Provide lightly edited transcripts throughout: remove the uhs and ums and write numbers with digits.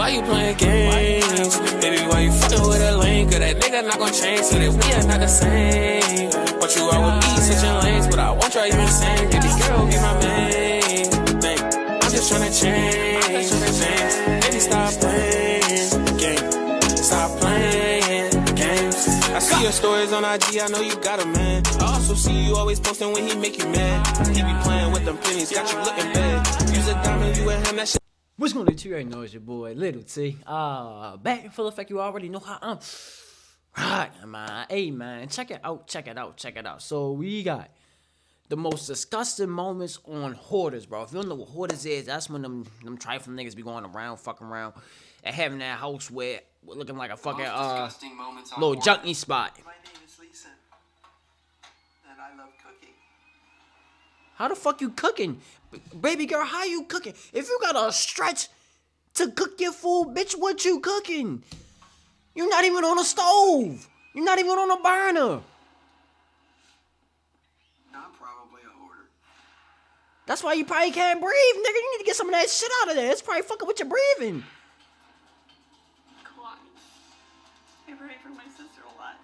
why you playing games? Baby, why you fucking with a lame? Cause that nigga not gon' change, so that we are not the same. But you are with me, switching lanes, but I won't try you insane. Baby girl, be my main thing. I'm just tryna change things. Baby, stop playing games. Stop playing games. I see your stories on IG, I know you got a man. I also see you always posting when he make you mad. He be playing with them pennies, got you looking bad. Use a diamond, you and him, that shit. What's going on, you already know it's your boy, Little T. Back in full effect, you already know how I'm. Right, man. Hey, man, check it out. So we got the most disgusting moments on Hoarders, bro. If you don't know what Hoarders is, that's when them trifling niggas be going around, fucking around, and having that house where looking like a fucking little junkie spot. My name is Lisa, and I love cooking. How the fuck you cooking? Baby girl, how you cooking? If you got a stretch to cook your food, bitch, what you cooking? You're not even on a stove. You're not even on a burner. I'm probably a hoarder. That's why you probably can't breathe, nigga. You need to get some of that shit out of there. It's probably fucking with your breathing. Come on. I pray for my sister a lot.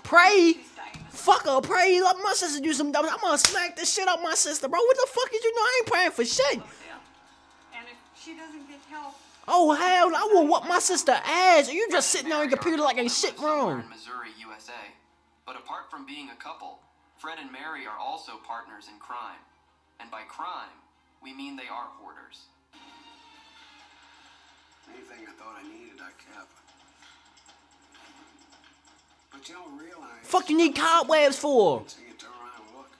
Pray? She's dying. Fuck her, pray. Let my sister do some dumb. I'm gonna smack the shit out my sister, bro. What the fuck did you know? I ain't praying for shit. And if she doesn't get help, Oh, hell, I will whoop my sister ass. You just sitting on your computer like ain't shit wrong. Missouri, USA. But apart from being a couple, Fred and Mary are also partners in crime. And by crime, we mean they are hoarders. Anything I thought I needed, I kept. But you don't realize. Fuck you need cobwebs for? So you turn around and look.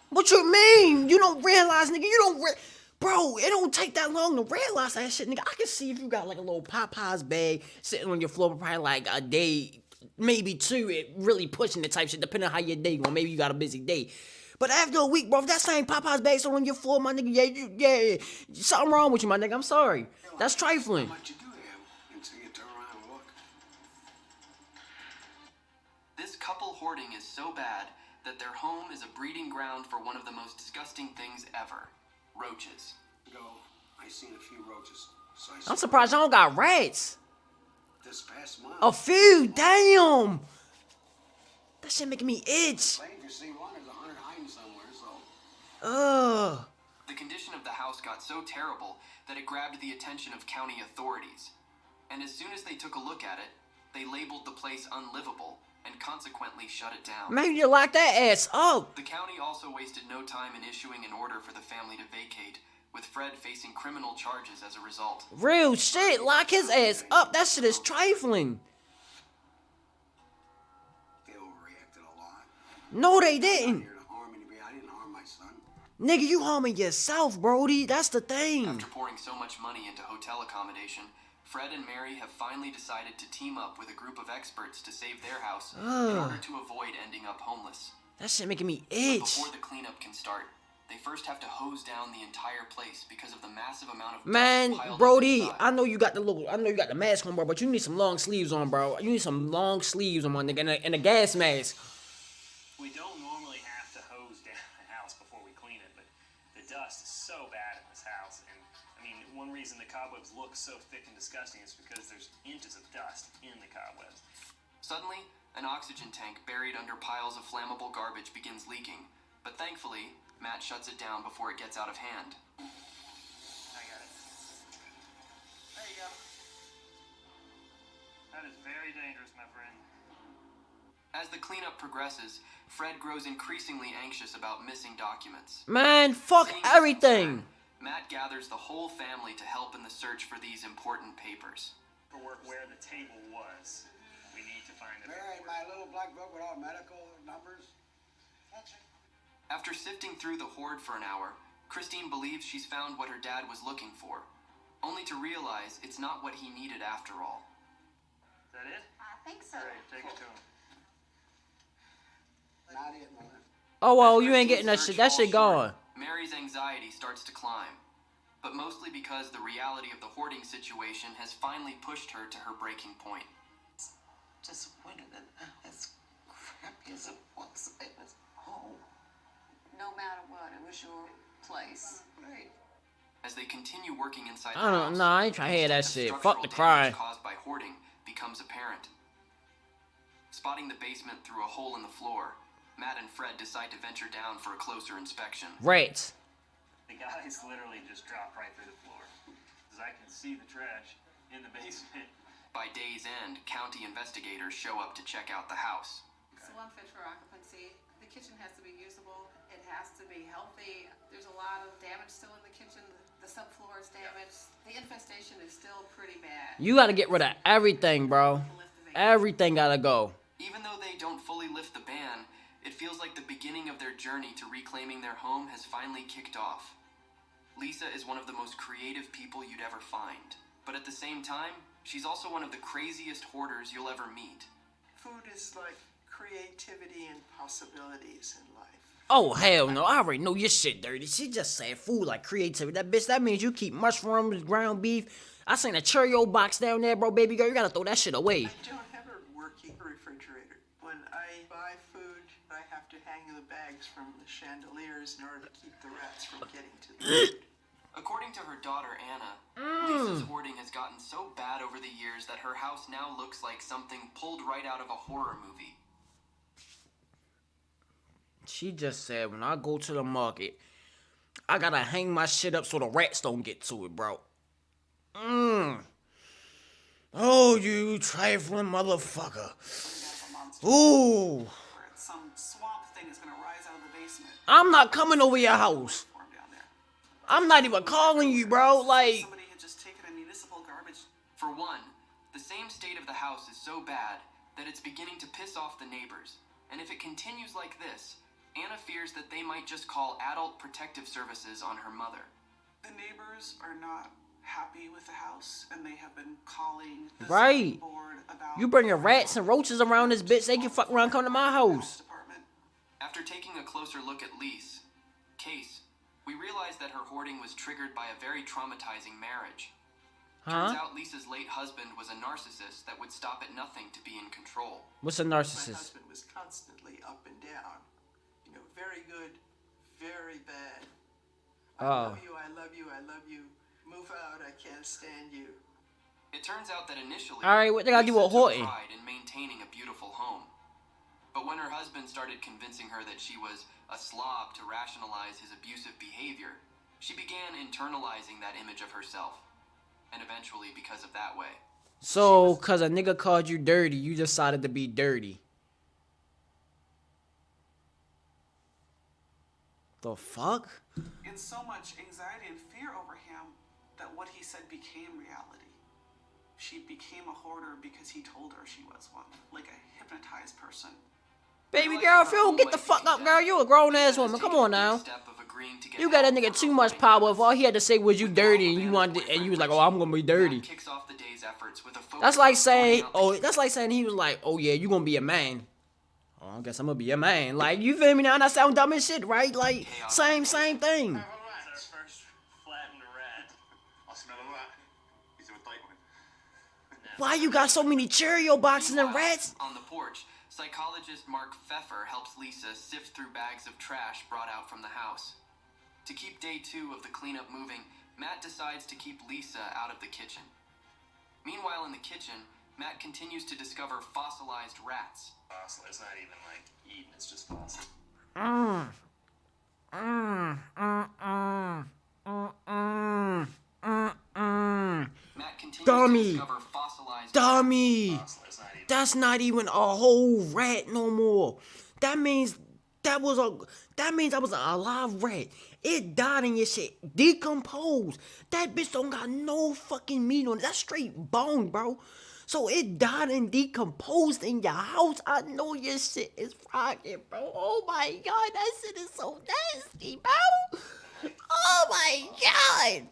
What you mean? You don't realize, nigga. You don't Bro, it don't take that long to realize that shit, nigga. I can see if you got like a little Popeyes bag sitting on your floor for probably like a day, maybe two, it really pushing the type shit, depending on how your day going. Maybe you got a busy day. But after a week, bro, if that same Popeyes bag still on your floor, my nigga, yeah, something wrong with you, my nigga. I'm sorry. That's trifling. How much you do have until you turn around and look. This couple hoarding is so bad that their home is a breeding ground for one of the most disgusting things ever. Roaches. Go. I seen a few roaches. So I'm surprised y'all don't got rats. This past month. A few, damn. That shit making me itch. If you see one, there's 100 hiding somewhere, so. Ugh. The condition of the house got so terrible that it grabbed the attention of county authorities. And as soon as they took a look at it, they labeled the place unlivable and consequently shut it down. Maybe you lock that ass up. The county also wasted no time in issuing an order for the family to vacate, with Fred facing criminal charges as a result. Real shit, lock his ass up. That shit is trifling. They overreacted a lot. No, they I'm didn't. not here to harm anybody. I didn't harm my son. Nigga, you harming yourself, Brody. That's the thing. After pouring so much money into hotel accommodation, Fred and Mary have finally decided to team up with a group of experts to save their house in order to avoid ending up homeless. That shit making me But itch. before the cleanup can start, they first have to hose down the entire place because of the massive amount of Man, dust piled up Brody, inside. I know you got the mask on, bro, but you need some long sleeves on, bro. You need some long sleeves on, my nigga, and a gas mask. We don't normally have to hose down the house before we clean it, but the dust is so bad in this house. And I mean, one reason the cobwebs look so thick and disgusting is because there's inches of dust in the cobwebs. Suddenly, an oxygen tank buried under piles of flammable garbage begins leaking, but thankfully, Matt shuts it down before it gets out of hand. I got it. There you go. That is very dangerous, my friend. As the cleanup progresses, Fred grows increasingly anxious about missing documents. Man, fuck Seeing his everything. concern, Matt gathers the whole family to help in the search for these important papers. Paperwork where the table was. We need to find it. Mary, my little black book with all medical numbers. After sifting through the hoard for an hour, Christine believes she's found what her dad was looking for, only to realize it's not what he needed after all. Is that it? I think so. Great, take it to him. Not it, Mother. Oh, well, As you ain't Christine's getting that search shit. That falls shit gone. short, Mary's anxiety starts to climb, but mostly because the reality of the hoarding situation has finally pushed her to her breaking point. Disappointed that as crappy as it was home. No matter what, it was your place. Right. As they continue working inside the I house, don't know. I ain't trying to hear that extent shit. of Fuck the structural damage crying. caused by hoarding becomes apparent. Spotting the basement through a hole in the floor, Matt and Fred decide to venture down for a closer inspection. Rats. The guys literally just dropped right through the floor. As I can see the trash in the basement. By day's end, county investigators show up to check out the house. Still unfit for occupancy. The kitchen has to be usable. It has to be healthy. There's a lot of damage still in the kitchen. The subfloor is damaged. The infestation is still pretty bad. You gotta get rid of everything, bro. Everything gotta go. Even though they don't fully lift the ban, it feels like the beginning of their journey to reclaiming their home has finally kicked off. Lisa is one of the most creative people you'd ever find. But at the same time, she's also one of the craziest hoarders you'll ever meet. Food is like creativity and possibilities in life. Oh, hell no. I already know your shit dirty. She just said food like creativity. That bitch, that means you keep mushrooms, ground beef. I seen a Cheerio box down there, bro. Baby girl, you gotta throw that shit away. I don't have a working refrigerator. When I buy food, I have to hang the bags from the chandeliers in order to keep the rats from getting to the food. According to her daughter Anna, Lisa's hoarding has gotten so bad over the years that her house now looks like something pulled right out of a horror movie. She just said when I go to the market, I gotta hang my shit up so the rats don't get to it, bro. Oh, you trifling motherfucker. Ooh. Where some swamp thing is gonna rise out of the basement. I'm not coming over your house. Form down there. I'm not even calling you, bro. Like, Somebody had just taken a municipal garbage. For one, the same state of the house is so bad that it's beginning to piss off the neighbors. And if it continues like this, Anna fears that they might just call Adult Protective Services on her mother. The neighbors are not happy with the house, and they have been calling the Right. board about you bring your rats and roaches around this bitch, they can fuck around come to my house. department. After taking a closer look at Lise, Case, we realized that her hoarding was triggered by a very traumatizing marriage. Turns out Lisa's late husband was a narcissist that would stop at nothing to be in control. What's a My narcissist? husband was constantly up and down. You know, very good, very bad. I love you, I love you, I love you. Move out, I can't stand you. It turns out that initially, All right, what they gotta do Lisa with took hoarding? pride in maintaining a beautiful home. But when her husband started convincing her that she was a slob to rationalize his abusive behavior, she began internalizing that image of herself. And eventually, because of that way, So, cause a nigga called you dirty, you decided to be dirty. The fuck? And so much anxiety and fear over him that what he said became reality. She became a hoarder because he told her she was one, like a hypnotized person. Baby girl, if you don't get the fuck up, girl, you a grown ass woman. Come on now. step of agreeing to get You got that help nigga for too her much hoarding power. habits. If all he had to say was you dirty and you wanted to, and you was like, oh, I'm gonna be dirty. Matt kicks off the day's efforts with a focus That's like on saying, sorting out the oh, that's like saying he was like, oh yeah, you gonna be a man. Oh, I guess I'm gonna be a man. Like, you feel me now? That sound dumb as shit, right? Like, same thing. It's our first flattened rat. I smell a rat. He's a tight one. Why you got so many Cheerio boxes and rats? On the porch, psychologist Mark Pfeffer helps Lisa sift through bags of trash brought out from the house. To keep day 2 of the cleanup moving, Matt decides to keep Lisa out of the kitchen. Meanwhile, in the kitchen, Matt continues to discover fossilized rats. Fossil. It's not even like eaten, it's just fossil. Matt continues Dummy. to discover fossilized Dummy. Fossil. It's not even. That's not even a whole rat no more. That means that was a live rat. It died and your shit decomposed. That bitch don't got no fucking meat on it. That's straight bone, bro. So it died and decomposed in your house. I know your shit is rocking, bro. Oh my god, that shit is so nasty, bro. Oh my god.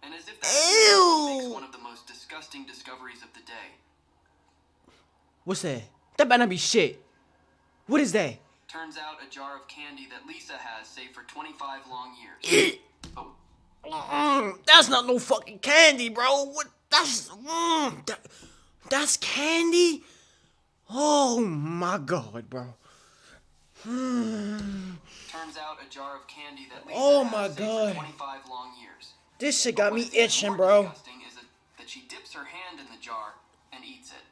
And as if that Ew. makes one of the most disgusting discoveries of the day, What's that? That better not be shit. What is that? turns out a jar of candy that Lisa has saved for 25 long years. Oh, That's not no fucking candy, bro. What? That's candy. Oh my god, bro. Turns out a jar of candy that Lisa Oh had my saved God. for 25 long years. This shit But got what me is even itching, more bro. disgusting is that she dips her hand in the jar and eats it.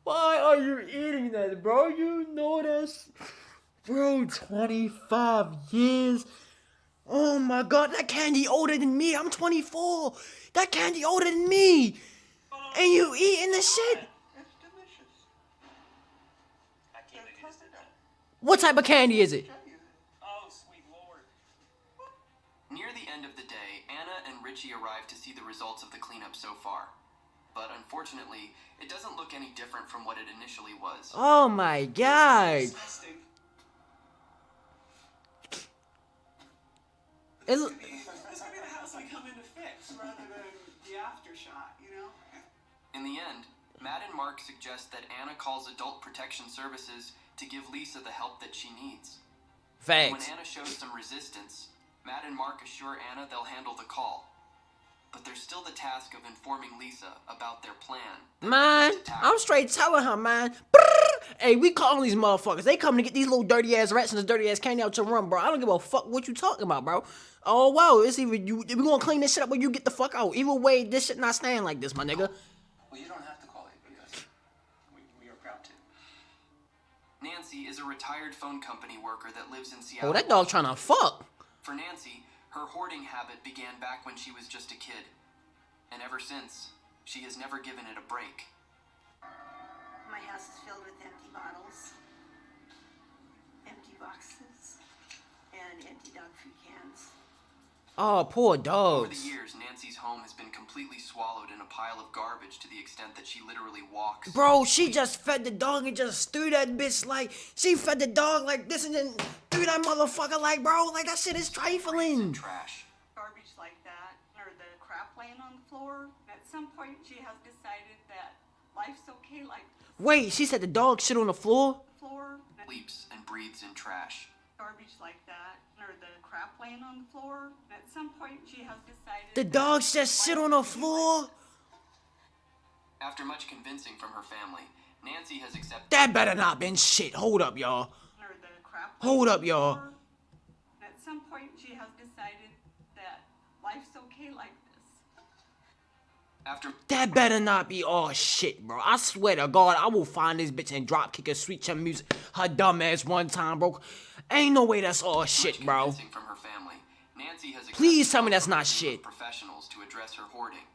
Why are you eating that, bro? You know that's... Bro, 25 years. Oh my God, that candy older than me. I'm 24. That candy older than me. And you eating the shit? It's delicious. I keep it just in that. What type of candy is it? Show you. Oh, sweet lord. Near the end of the day, Anna and Richie arrive to see the results of the cleanup so far. But unfortunately, it doesn't look any different from what it initially was. Oh my God. Disgusting. It, This could be the house we come in to fix rather than the aftershot, you know? In the end, Matt and Mark suggest that Anna calls Adult Protection Services to give Lisa the help that she needs. When facts. Anna shows some resistance, Matt and Mark assure Anna they'll handle the call. But there's still the task of informing Lisa about their plan. Man, I'm straight telling her, man. Hey, we calling these motherfuckers. They come to get these little dirty ass rats and this dirty ass candy out your room, bro. I don't give a fuck what you talking about, bro. Oh, well, it's either you, we gonna clean this shit up or you get the fuck out. Either way, this shit not staying like this, my nigga. Well, you don't have to call it because we are proud to. Nancy is a retired phone company worker that lives in Seattle. Oh, that dog trying to fuck. For Nancy, her hoarding habit began back when she was just a kid. And ever since, she has never given it a break. My house is filled with empty bottles, empty boxes, and empty dog food cans. Oh, poor Over the dogs. years, Nancy's home has been completely swallowed in a pile of garbage to the extent that she literally walks. Bro, she just fed the dog and just threw that bitch like, she fed the dog like this and then threw that motherfucker like, bro, like that shit is trifling. Trash. Garbage like that, or the crap laying on the floor. At some point, she has decided that life's okay like Wait, she said the dog shit on the floor? floor. Sleeps and breathes in trash. Garbage like that, or the crap laying on the floor. At some point, she has decided The that dog just shit on the floor? After much convincing from her family, Nancy has accepted. That better not been shit. Hold up, y'all. or the crap Hold laying up, on the y'all. floor. At some point, she has decided that life's okay like this. After That better not be all shit, bro. I swear to God, I will find this bitch and drop kick her sweet chin music, her dumb ass one time, bro. Ain't no way that's all shit, much bro. convincing from her family, Nancy has Please accepted tell me that's not a group of shit. professionals to address her hoarding.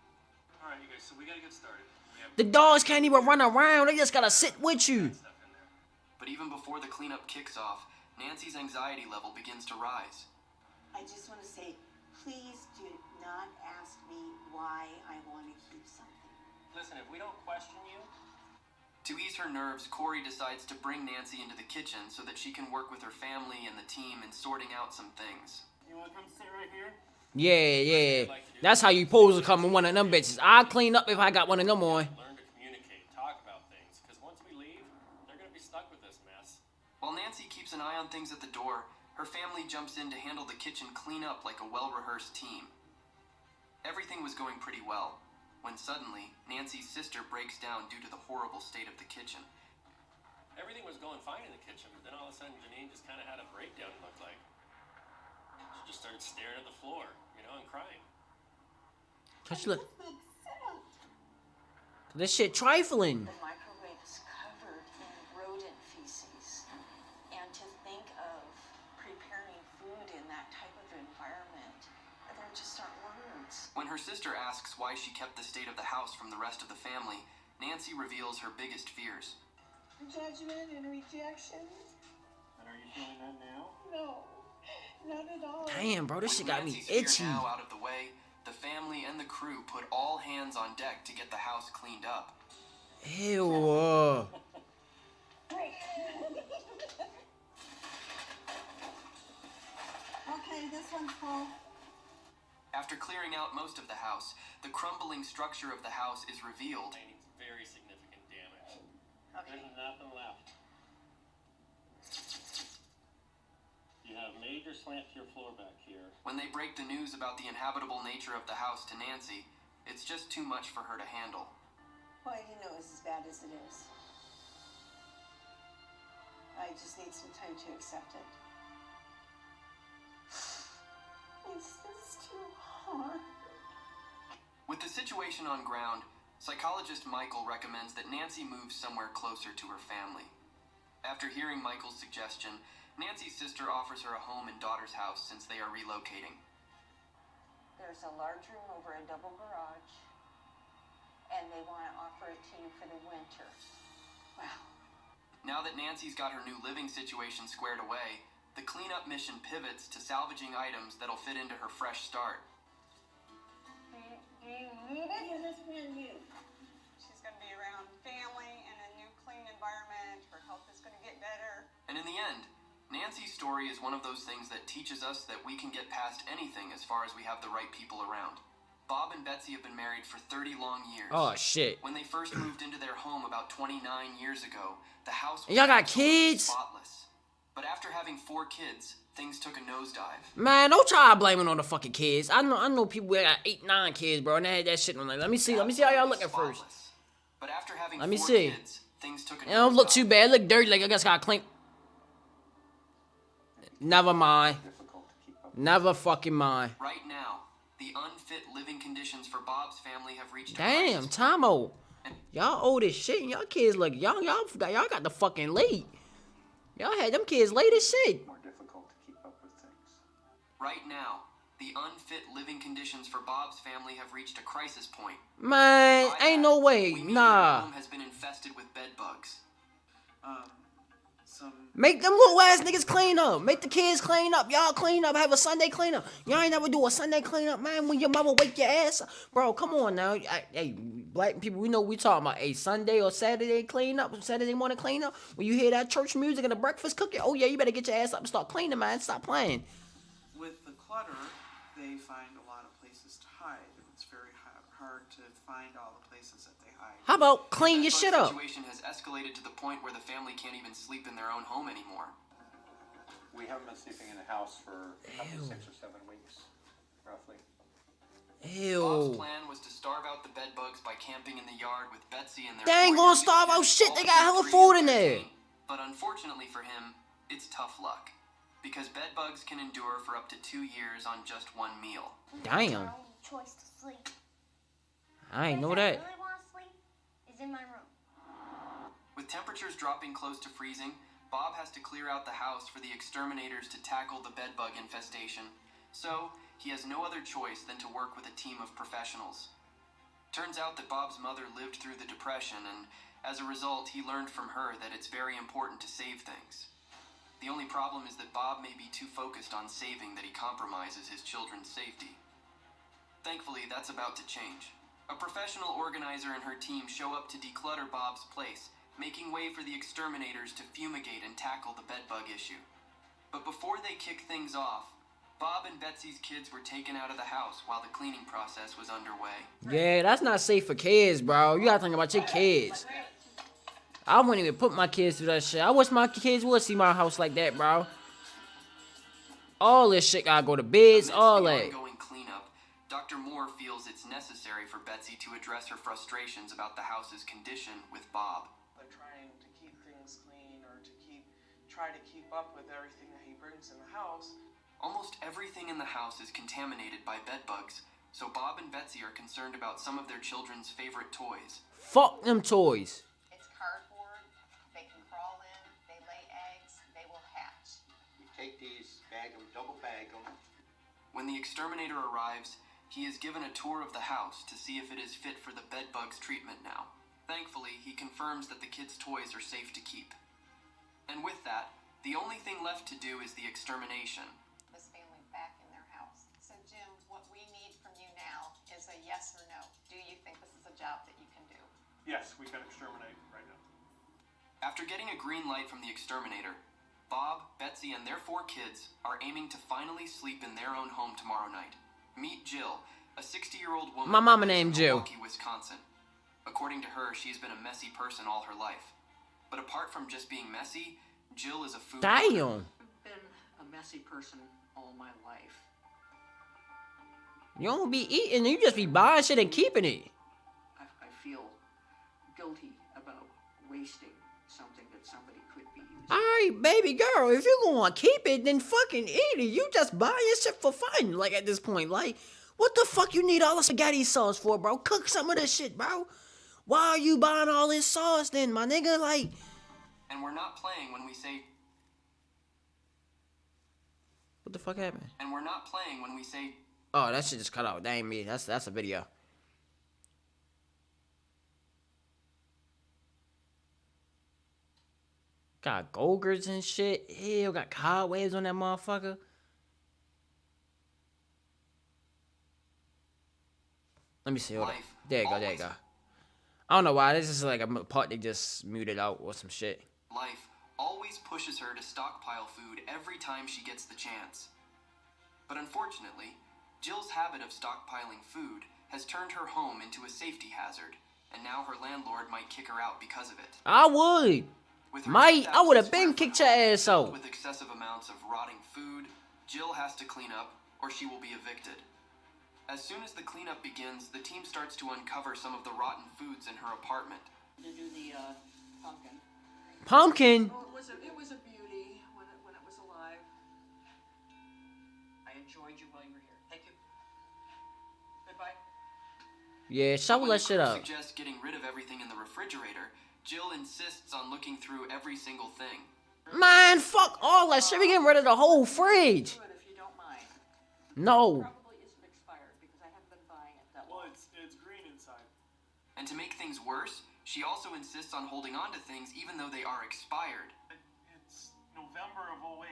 All right, you guys, so we gotta get started. We have The dogs can't even run around. They just gotta sit with you. stuff in there. But even before the cleanup kicks off, Nancy's anxiety level begins to rise. I just want to say, please do not ask me why I want to keep something. Listen, if we don't question you, To ease her nerves, Corey decides to bring Nancy into the kitchen so that she can work with her family and the team in sorting out some things. you wanna come sit right here? Yeah. That's how you pose to come in one of them bitches. I'll clean up if I got one of them on. Learn to communicate, talk about things, because once we leave, they're gonna be stuck with this mess. While Nancy keeps an eye on things at the door, her family jumps in to handle the kitchen cleanup like a well-rehearsed team. Everything was going pretty well, when suddenly, Nancy's sister breaks down due to the horrible state of the kitchen. Everything was going fine in the kitchen, but then all of a sudden Janine just kind of had a breakdown, it looked like. She just started staring at the floor, and crying. Cause look, this shit trifling. The microwave is covered in rodent feces. And to think of preparing food in that type of environment, there just aren't words. When her sister asks why she kept the state of the house from the rest of the family, Nancy reveals her biggest fears. Judgment and rejection? And are you feeling that now? No, not at all. Damn, bro, this shit got me Nancy's fear itchy. now out of the way, the family and the crew put all hands on deck to get the house cleaned up. Ew. Okay, this one's full. After clearing out most of the house, the crumbling structure of the house is revealed. Sustaining very significant damage. Okay. There's nothing left. You have major slant to your floor back here. When they break the news about the inhabitable nature of the house to Nancy, It's just too much for her to handle. Well, you know it's as bad as it is. I just need some time to accept it. It's just too hard. With the situation on ground, psychologist Michael recommends that Nancy move somewhere closer to her family. After hearing Michael's suggestion, Nancy's sister offers her a home in daughter's house since they are relocating. There's a large room over a double garage, and they want to offer it to you for the winter. Wow. Now that Nancy's got her new living situation squared away, the cleanup mission pivots to salvaging items that'll fit into her fresh start. Do you need it? Yeah, that's brand new. She's going to be around family in a new clean environment. Her health is going to get better. And in the end, Nancy's story is one of those things that teaches us that we can get past anything as far as we have the right people around. Bob and Betsy have been married for 30 long years. Oh shit. When they first moved into their home about 29 years ago, the house was Y'all got absolutely kids? spotless. But after having 4 kids, things took a nosedive. Man, don't try blaming on the fucking kids. I know people that got 8, 9 kids, bro, and they had that shit on there. Let me see how y'all looking first. But after having Let me 4 see. kids, things took a It don't look nosedive. too bad. It look dirty, like I guess got clean. Never mind. Never fucking mind. Right now, the unfit living conditions for Bob's family have reached a Damn, crisis. Tomo. Y'all old as shit, and y'all kids look young. Y'all got the fucking late. Y'all had them kids late as shit. More difficult to keep up with things. Right now, the unfit living conditions for Bob's family have reached a crisis point. Man, By ain't that, no way. we mean Nah. Their home has been infested with bed bugs. Make them little ass niggas clean up. Make the kids clean up. Y'all clean up. Have a Sunday clean up. Y'all ain't never do a Sunday clean up, man, when your mama wake your ass up. Bro, come on now. Hey, black people, we know we talking about a Sunday or Saturday clean up, Saturday morning clean up. When you hear that church music and the breakfast cooking, oh yeah, you better get your ass up and start cleaning, man. Stop playing. With the clutter, they find a lot of places to hide. It's very hard to find all the places that they hide. How about clean The your bed shit bug up? situation has escalated to the point where the family can't even sleep in their own home anymore. We haven't been sleeping in the house for probably 6 or 7 weeks, roughly. Bob's Ew. plan was to starve out the bed bugs by camping in the yard with Betsy and their They ain't 4 gonna youngest starve out kids, shit. all They got hella 3 food and in there. 13. But unfortunately for him, it's tough luck. Because bed bugs can endure for up to 2 years on just 1 meal. Damn. My only choice to sleep. I ain't know Place that. I really want to sleep is in my room. With temperatures dropping close to freezing, Bob has to clear out the house for the exterminators to tackle the bed bug infestation. So, he has no other choice than to work with a team of professionals. Turns out that Bob's mother lived through the Depression, and as a result, he learned from her that it's very important to save things. The only problem is that Bob may be too focused on saving that he compromises his children's safety. Thankfully, that's about to change. A professional organizer and her team show up to declutter Bob's place, making way for the exterminators to fumigate and tackle the bedbug issue. But before they kick things off, Bob and Betsy's kids were taken out of the house while the cleaning process was underway. Yeah, that's not safe for kids, bro. You gotta think about your kids. I wouldn't even put my kids through that shit. I wish my kids would see my house like that, bro. All this shit gotta go to beds, Amidst all the that. ongoing cleanup, Dr. Moore feels it's necessary for Betsy to address her frustrations about the house's condition with Bob. They're trying to keep things clean or to try to keep up with everything that he brings in the house. Almost everything in the house is contaminated by bedbugs, so Bob and Betsy are concerned about some of their children's favorite toys. Fuck them toys. It's cardboard, they can crawl in, they lay eggs, they will hatch. We take these, bag them, double bag them. When the exterminator arrives, he is given a tour of the house to see if it is fit for the bedbugs treatment now. Thankfully, he confirms that the kids' toys are safe to keep. And with that, the only thing left to do is the extermination. This family back in their house. So Jim, what we need from you now is a yes or no. Do you think this is a job that you can do? Yes, we can exterminate right now. After getting a green light from the exterminator, Bob, Betsy, and their 4 kids are aiming to finally sleep in their own home tomorrow night. Meet Jill, a 60-year-old woman My mama who lives named in Jill. Milwaukee, Wisconsin. According to her, she's been a messy person all her life. But apart from just being messy, Jill is a food hoarder. Damn. I've been a messy person all my life. You don't be eating, you just be buying shit and keeping it. I feel guilty about wasting something that somebody could be using. Alright, baby girl, if you gonna keep it, then fucking eat it. You just buying shit for fun, like at this point. Like, what the fuck you need all the spaghetti sauce for, bro? Cook some of this shit, bro. Why are you buying all this sauce then, my nigga? Like, And we're not playing when we say... what the fuck happened? And we're not playing when we say... Oh, that shit just cut out. That ain't me. That's a video. Got Golgers and shit. Ew, got cobwebs on that motherfucker. Let me see. Hold on. There you go. There you go. I don't know why. This is like a part they just muted out or some shit. Life always pushes her to stockpile food every time she gets the chance. But unfortunately, Jill's habit of stockpiling food has turned her home into a safety hazard, and now her landlord might kick her out because of it. I would. I would have been kicked your ass out. With excessive amounts of rotting food, Jill has to clean up, or she will be evicted. As soon as the cleanup begins, the team starts to uncover some of the rotten foods in her apartment. To do the pumpkin. Pumpkin? Oh, it was a beauty when it was alive. I enjoyed you while you were here. Thank you. Goodbye. Yeah, shovel that shit up. Suggests getting rid of everything in the refrigerator. Jill insists on looking through every single thing. Man, fuck all that shit. We getting rid of the whole fridge. Good, if you don't mind. No. Probably isn't expired because I haven't been buying it that long. Well, it's green inside. And to make things worse, she also insists on holding on to things even though they are expired. It's November of 08.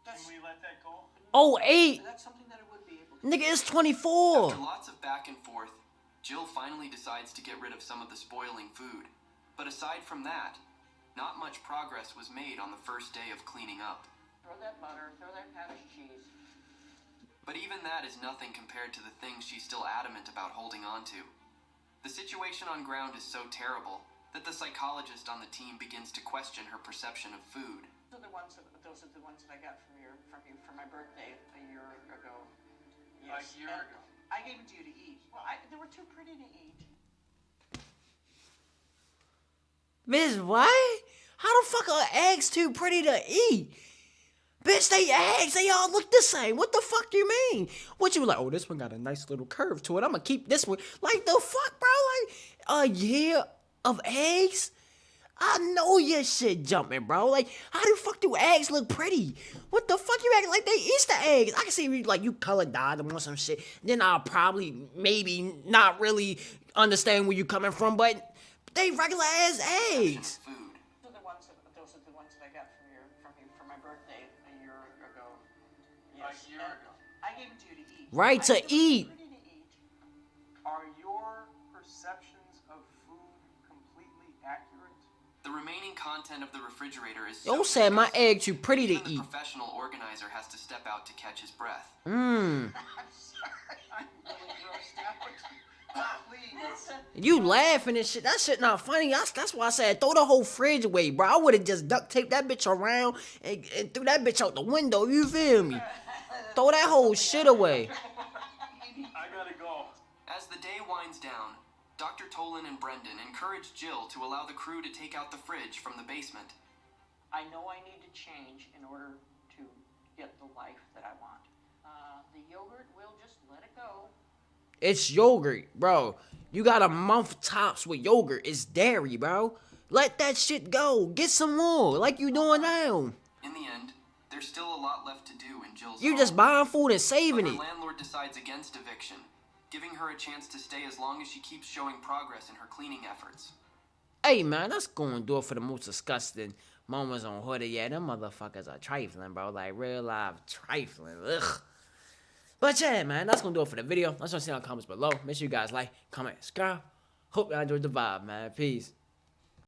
Can we let that go? 08. That's something that I would be able to. Nigga, it's 24. After lots of back and forth, Jill finally decides to get rid of some of the spoiling food. But aside from that, not much progress was made on the first day of cleaning up. Throw that butter, throw that cottage cheese. But even that is nothing compared to the things she's still adamant about holding on to. The situation on ground is so terrible that the psychologist on the team begins to question her perception of food. Those are the ones that I got from you for my birthday a year ago. Yes. A year ago. I gave them to you to eat. Well, they were too pretty to eat. Miss, what? How the fuck are eggs too pretty to eat? Bitch, they eggs, they all look the same. What the fuck you mean? What you like, oh, this one got a nice little curve to it. I'm gonna keep this one. Like, the fuck, bro? Like, a year of eggs? I know your shit jumping, bro. Like, how the fuck do eggs look pretty? What the fuck you acting like they Easter eggs? I can see you color dye them or some shit. Then I'll probably, maybe, not really understand where you coming from, but they regular ass eggs. Those are the ones that I got from you for my birthday a year ago. Yes. A year ago. I gave them to you to eat. Right, to eat. Are your perceptions of food completely accurate? The remaining content of the refrigerator is Yo so said my disgusting, egg too pretty to even eat. the professional organizer has to step out to catch his breath. I'm sorry. I'm really grossed out. Please. You laughing and shit. That shit not funny. That's why I said throw the whole fridge away, bro. I would have just duct taped that bitch around and threw that bitch out the window. You feel me? Throw that whole shit away. I gotta go. As the day winds down, Dr. Tolan and Brendan encourage Jill to allow the crew to take out the fridge from the basement. I know I need to change in order to get the life that I want. The yogurt, we'll just let it go. It's yogurt, bro. You got a month tops with yogurt. It's dairy, bro. Let that shit go. Get some more, like you doing now. In the end, there's still a lot left to do in Jill's You home. just buying food and saving But it. her landlord decides against eviction, giving her a chance to stay as long as she keeps showing progress in her cleaning efforts. Hey, man, that's going to do it for the most disgusting moments on Hoarders. Yeah, them motherfuckers are trifling, bro. Like, real life trifling. Ugh. But yeah, man, that's going to do it for the video. Let's know see in the comments below. Make sure you guys like, comment, subscribe. Hope y'all enjoyed the vibe, man. Peace.